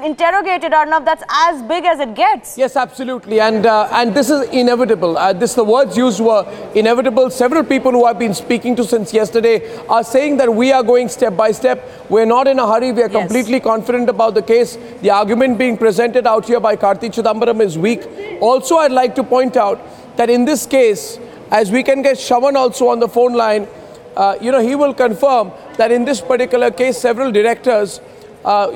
interrogated, Arnav, that's as big as it gets. Yes, absolutely. And this is inevitable. The words used were inevitable. Several people who I've been speaking to since yesterday are saying that we are going step by step. We're not in a hurry. We are completely confident about the case. The argument being presented out here by Karti Chidambaram is weak. Also, I'd like to point out that in this case, as we can get Shravan also on the phone line, he will confirm that in this particular case, several directors,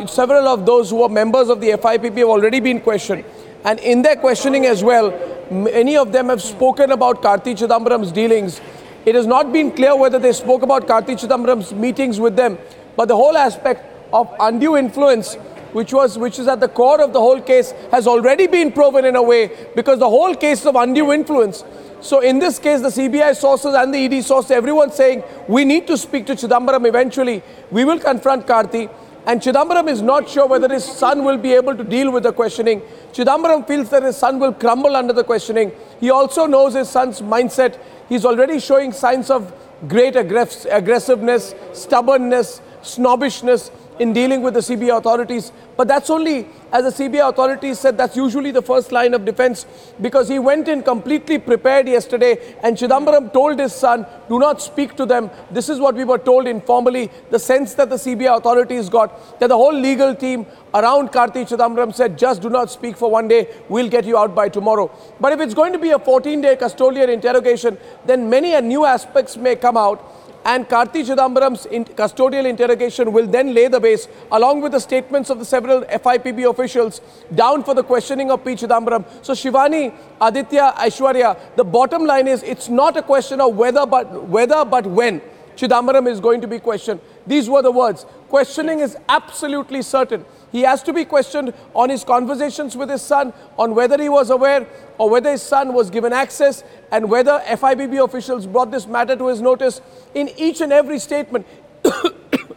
several of those who are members of the FIPP have already been questioned. And in their questioning as well, many of them have spoken about Karti Chidambaram's dealings. It has not been clear whether they spoke about Karti Chidambaram's meetings with them, but the whole aspect of undue influence, which is at the core of the whole case, has already been proven in a way, because the whole case of undue influence. So in this case, the CBI sources and the ED sources, everyone's saying we need to speak to Chidambaram eventually. We will confront Karti. And Chidambaram is not sure whether his son will be able to deal with the questioning. Chidambaram feels that his son will crumble under the questioning. He also knows his son's mindset. He's already showing signs of great aggressiveness, stubbornness, snobbishness in dealing with the CBI authorities. But that's only, as the CBI authorities said, that's usually the first line of defense, because he went in completely prepared yesterday and Chidambaram told his son, do not speak to them. This is what we were told informally. The sense that the CBI authorities got, that the whole legal team around Karti Chidambaram said, just do not speak for one day, we'll get you out by tomorrow. But if it's going to be a 14-day custodial interrogation, then many new aspects may come out. And Karti Chidambaram's custodial interrogation will then lay the base, along with the statements of the several FIPB officials, down for the questioning of P. Chidambaram. So Shivani, Aditya, Aishwarya, the bottom line is, it's not a question of whether but when Chidambaram is going to be questioned. These were the words. Questioning is absolutely certain. He has to be questioned on his conversations with his son, on whether he was aware or whether his son was given access, and whether FIPB officials brought this matter to his notice. In each and every statement,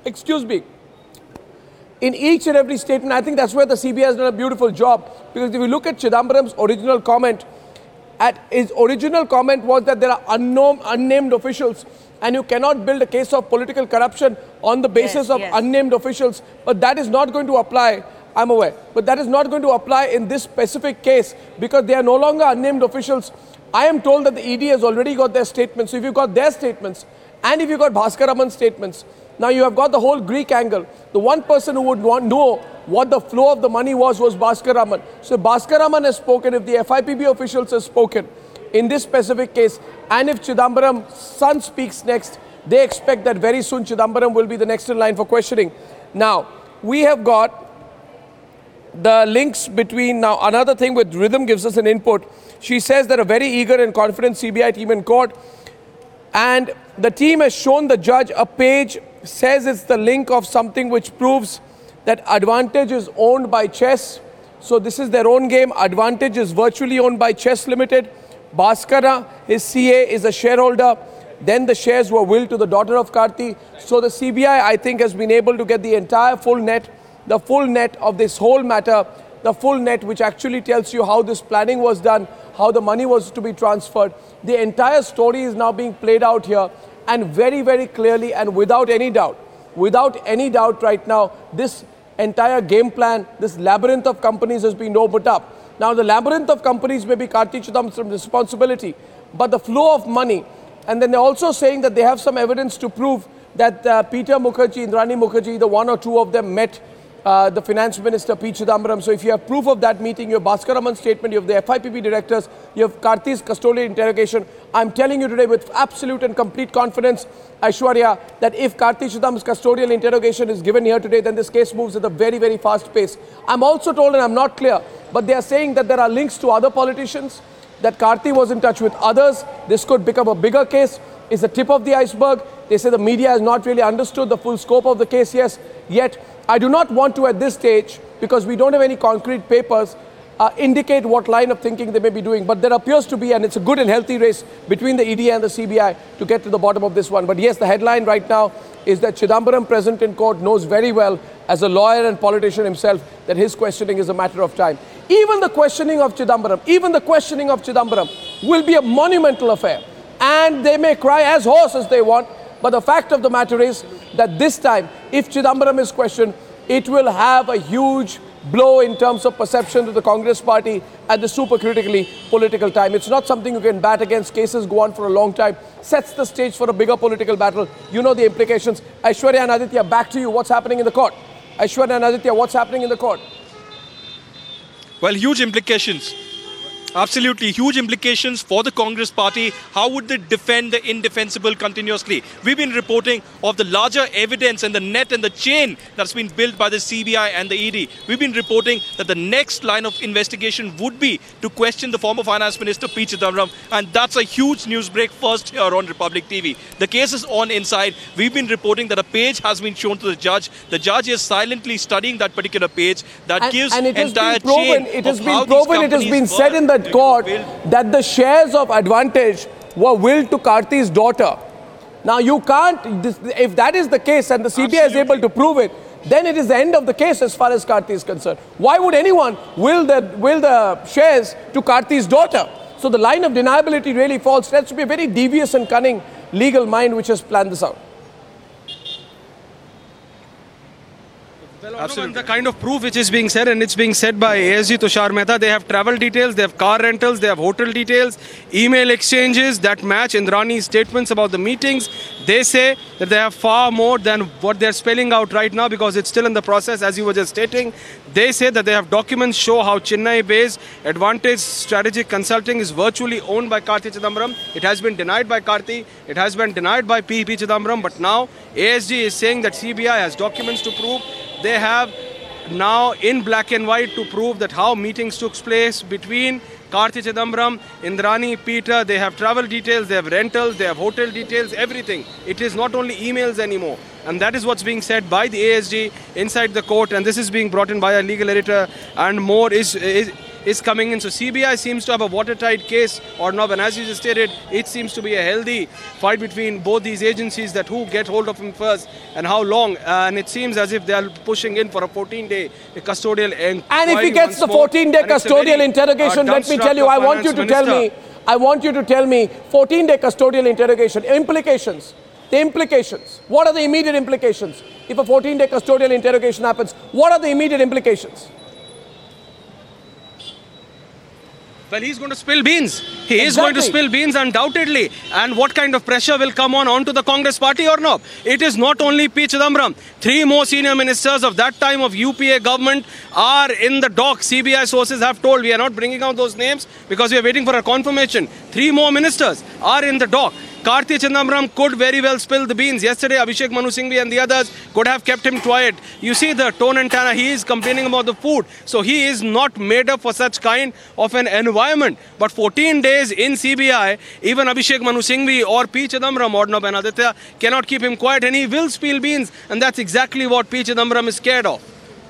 excuse me, in each and every statement, I think that's where the CBI has done a beautiful job. Because if you look at Chidambaram's original comment, his original comment was that there are unnamed officials, and you cannot build a case of political corruption on the basis of unnamed officials. But that is not going to apply, I'm aware. But that is not going to apply in this specific case, because they are no longer unnamed officials. I am told that the ED has already got their statements. So if you've got their statements, and if you've got Bhaskaraman's statements, now you have got the whole Greek angle. The one person who would know what the flow of the money was Bhaskaraman. So Bhaskaraman has spoken, if the FIPB officials have spoken in this specific case, and if Chidambaram's son speaks next, they expect that very soon Chidambaram will be the next in line for questioning. Now, we have got the links between, now another thing with Rhythm gives us an input. She says that a very eager and confident CBI team in court, and the team has shown the judge a page, says it's the link of something which proves that Advantage is owned by Chess. So this is their own game. Advantage is virtually owned by Chess Limited. Bhaskara, his CA, is a shareholder. Then the shares were willed to the daughter of Karti. So the CBI, I think, has been able to get the entire full net of this whole matter, the full net, which actually tells you how this planning was done, how the money was to be transferred. The entire story is now being played out here, and very, very clearly and without any doubt right now, this entire game plan, this labyrinth of companies has been opened up. Now, the labyrinth of companies may be Karti Chidambaram's responsibility, but the flow of money, and then they're also saying that they have some evidence to prove that Peter Mukherjee, Indrani Mukherjee, the one or two of them met the finance minister, P. Chidambaram. So if you have proof of that meeting, you have Bhaskaraman's statement, you have the FIPP directors, you have Karti's custodial interrogation. I'm telling you today with absolute and complete confidence, Aishwarya, that if Karti Chidambaram's custodial interrogation is given here today, then this case moves at a very, very fast pace. I'm also told, and I'm not clear, but they are saying that there are links to other politicians, that Karti was in touch with others. This could become a bigger case. It's the tip of the iceberg. They say the media has not really understood the full scope of the case yet. I do not want to at this stage, because we don't have any concrete papers, indicate what line of thinking they may be doing. But there appears to be, and it's a good and healthy race between the ED and the CBI to get to the bottom of this one. But yes, the headline right now is that Chidambaram, present in court, knows very well, as a lawyer and politician himself, that his questioning is a matter of time. Even the questioning of Chidambaram will be a monumental affair. And they may cry as hoarse as they want. But the fact of the matter is that this time, if Chidambaram is questioned, it will have a huge blow in terms of perception to the Congress party at the super critically political time. It's not something you can bat against. Cases go on for a long time. Sets the stage for a bigger political battle. You know the implications. Aishwarya and Aditya, back to you. What's happening in the court? Aishwarya and Aditya, what's happening in the court? Well, huge implications. Absolutely huge implications for the Congress party. How would they defend the indefensible continuously? We've been reporting of the larger evidence and the net and the chain that's been built by the CBI and the ED. We've been reporting that the next line of investigation would be to question the former Finance Minister P. Chidambaram, and that's a huge news break first here on Republic TV. The case is on inside. We've been reporting that a page has been shown to the judge. The judge is silently studying that particular page that gives entire chain. It has been proven, it has been said in the court that the shares of Advantage were willed to Karti's daughter. Now you can't, if that is the case and the CBI is able to prove it, then it is the end of the case as far as Karti is concerned. Why would anyone will the shares to Karti's daughter? So the line of deniability really falls. There has to be a very devious and cunning legal mind which has planned this out. Well, absolutely. The kind of proof which is being said, and it's being said by ASG Tushar Mehta, they have travel details, they have car rentals, they have hotel details, email exchanges that match Indrani's statements about the meetings. They say that they have far more than what they're spelling out right now because it's still in the process, as you were just stating. They say that they have documents show how Chennai-based Advantage Strategic Consulting is virtually owned by Karti Chidambaram. It has been denied by Karti, it has been denied by P. Chidambaram, but now ASG is saying that CBI has documents to prove. They have now in black and white to prove that how meetings took place between Karti Chidambaram, Indrani, Peter. They have travel details, they have rentals, they have hotel details, everything. It is not only emails anymore. And that is what's being said by the ASG inside the court. And this is being brought in by a legal editor, and more is coming in. So CBI seems to have a watertight case or not. And as you just stated, it seems to be a healthy fight between both these agencies, that who get hold of him first and how long. And it seems as if they are pushing in for a 14-day custodial inquiry. And if he gets the 14-day custodial interrogation, let me tell you, I want you to tell me 14-day custodial interrogation, implications. The implications. What are the immediate implications? If a 14-day custodial interrogation happens, what are the immediate implications? Well, he's going to spill beans. He is going to spill beans undoubtedly. And what kind of pressure will come onto the Congress party or not? It is not only P. Chidambaram. 3 more senior ministers of that time of UPA government are in the dock. CBI sources have told. We are not bringing out those names because we are waiting for a confirmation. 3 more ministers are in the dock. Karti Chidambaram could very well spill the beans. Yesterday, Abhishek Manu Singhvi and the others could have kept him quiet. You see the tone and tenor. He is complaining about the food. So he is not made up for such kind of an environment. But 14 days in CBI, even Abhishek Manu Singhvi or P. Chidambaram or Arnab and Aditya cannot keep him quiet, and he will spill beans. And that's exactly what P. Chidambaram is scared of.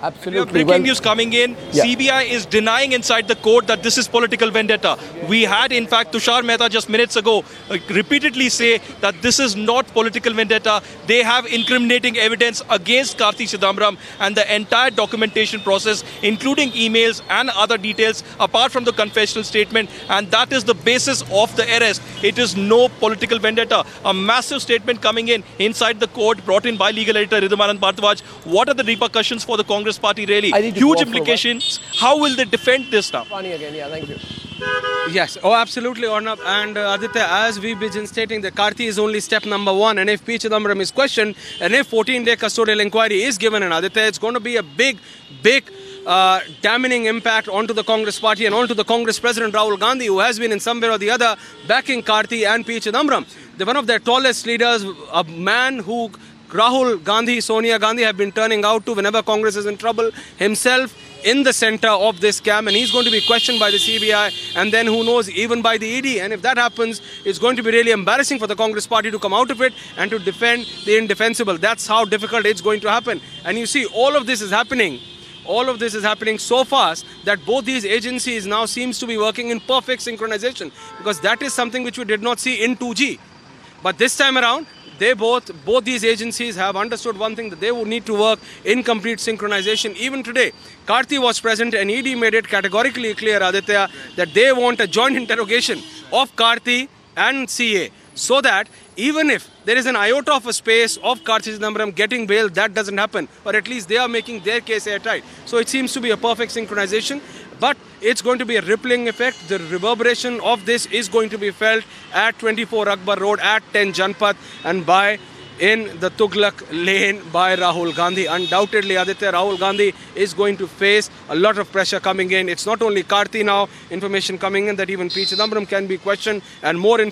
Absolutely. Breaking news coming in. Yeah. CBI is denying inside the court that this is political vendetta. We had, in fact, Tushar Mehta just minutes ago repeatedly say that this is not political vendetta. They have incriminating evidence against Karti Chidambaram, and the entire documentation process, including emails and other details, apart from the confessional statement, and that is the basis of the arrest. It is no political vendetta. A massive statement coming in inside the court, brought in by legal editor Chidambaram Bharadwaj. What are the repercussions for the Congress party really? Huge implications. How will they defend this now? Funny again, yeah, thank you. Yes, oh absolutely, Arnab. And Aditya, as we've been stating, the Karti is only step number 1, and if P. Chidambaram is questioned, and if 14-day custodial inquiry is given in Aditya, it's going to be a big damning impact onto the Congress party and onto the Congress President Rahul Gandhi, who has been in some way or the other backing Karti and P. Chidambaram. They're one of their tallest leaders, a man who Rahul Gandhi, Sonia Gandhi have been turning out to whenever Congress is in trouble, himself in the center of this scam, and he's going to be questioned by the CBI, and then who knows, even by the ED. And if that happens, it's going to be really embarrassing for the Congress party to come out of it and to defend the indefensible. That's how difficult it's going to happen. And you see, all of this is happening so fast that both these agencies now seems to be working in perfect synchronization, because that is something which we did not see in 2G. But this time around, both these agencies have understood one thing, that they would need to work in complete synchronization. Even today, Karti was present, and ED made it categorically clear, Aditya, that they want a joint interrogation of Karti and CA. so that even if there is an iota of a space of Karthi Chidambaram getting bail, that doesn't happen, or at least they are making their case airtight. So it seems to be a perfect synchronization, but it's going to be a rippling effect. The reverberation of this is going to be felt at 24 Akbar Road, at 10 Janpath, and in the Tughlaq lane by Rahul Gandhi. Undoubtedly, Aditya, Rahul Gandhi is going to face a lot of pressure coming in. It's not only Karthi now, information coming in that even P. Chidambaram can be questioned, and more information